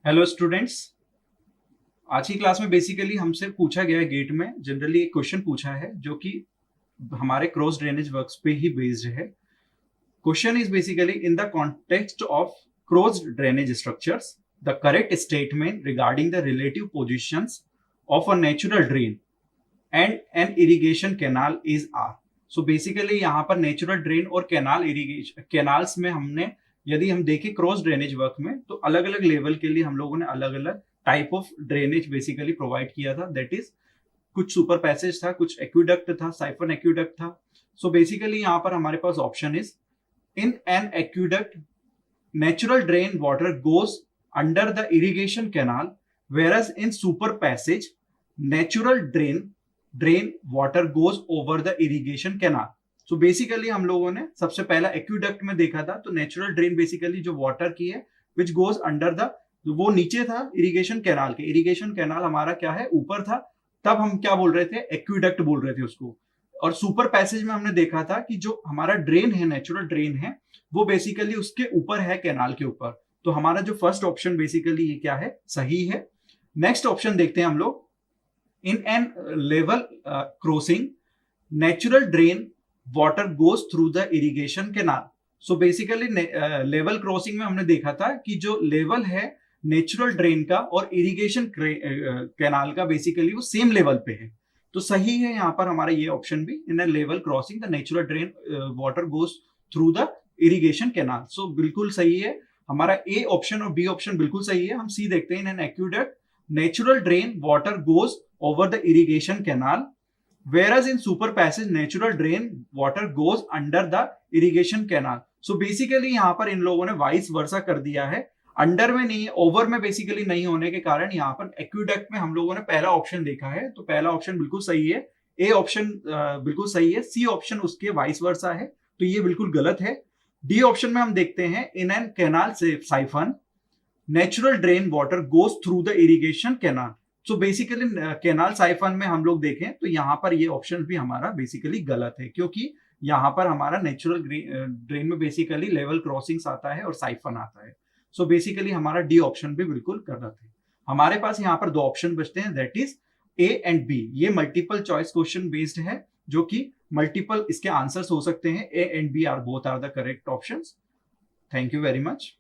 Hello students. आज की class में बेसिकली हमसे पूछा गया है गेट में जनरली एक क्वेश्चन पूछा है जो कि हमारे क्रॉस ड्रेनेज वर्क्स पे ही बेस्ड है। Question is basically in the context of cross drainage structures the correct statement regarding the relative positions of a natural drain and an irrigation canal is are. So basically यहाँ पर natural drain और canal irrigation canals में हमने यदि हम देखें cross drainage work में तो अलग अलग लेवल के लिए हम लोगों ने अलग अलग type of drainage basically provide किया था। दैट इज कुछ सुपर पैसेज था, कुछ एक्विडक्ट था, साइफन एक्विडक्ट था। सो बेसिकली यहाँ पर हमारे पास option is in an aqueduct natural drain water goes under the irrigation canal, whereas in super passage natural drain water goes over the irrigation canal. So basically हम लोगों ने सबसे पहला एक्विडक्ट में देखा था तो नेचुरल ड्रेन बेसिकली जो वाटर की है विच गोज अंडर द, वो नीचे था इरिगेशन कैनाल के। इरिगेशन कैनाल हमारा क्या है, ऊपर था, तब हम क्या बोल रहे थे, एक्विडक्ट बोल रहे थे उसको। और सुपर पैसेज में हमने देखा था कि जो हमारा ड्रेन है, नेचुरल ड्रेन है, वो बेसिकली उसके ऊपर है, कैनाल के ऊपर। तो हमारा जो फर्स्ट ऑप्शन बेसिकली ये क्या है, सही है। नेक्स्ट ऑप्शन देखते हैं हम लोग। In an level crossing natural drain water goes through the irrigation canal. So basically level crossing में हमने देखा था कि जो लेवल है नेचुरल ड्रेन का और इरिगेशन कैनाल का बेसिकली वो सेम लेवल पे है। तो सही है यहाँ पर हमारा ये ऑप्शन भी, in a level crossing the natural drain water goes through the irrigation canal. So बिल्कुल सही है हमारा ए ऑप्शन और बी ऑप्शन बिल्कुल सही है। हम सी देखते हैं, in an aqueduct natural drain water goes over the irrigation canal, whereas in super passage natural drain water goes under the irrigation canal. So basically यहाँ पर इन लोगों ने वाइस वर्सा कर दिया है, अंडर में नहीं है, ओवर में बेसिकली नहीं होने के कारण यहाँ पर एक्विडक्ट में हम लोगों ने पहला ऑप्शन देखा है। तो पहला ऑप्शन बिल्कुल सही है, ए ऑप्शन बिल्कुल सही है, सी ऑप्शन उसके वाइस वर्सा है, तो ये बिल्कुल गलत है। डी ऑप्शन में हम देखते हैं, इन एन कैनाल से siphon natural drain water goes through the irrigation canal. So basically canal siphon में हम लोग देखें तो यहाँ पर ये ऑप्शन भी हमारा बेसिकली गलत है, क्योंकि यहाँ पर हमारा नेचुरल ड्रेन में बेसिकली लेवल क्रॉसिंग्स आता है और साइफन आता है। सो बेसिकली हमारा डी ऑप्शन भी बिल्कुल गलत है। हमारे पास यहाँ पर दो ऑप्शन बचते हैं, that is A and B. ये मल्टीपल चॉइस क्वेश्चन बेस्ड है, जो कि मल्टीपल इसके आंसर्स हो सकते हैं। A and B are both are the correct options. Thank you very much.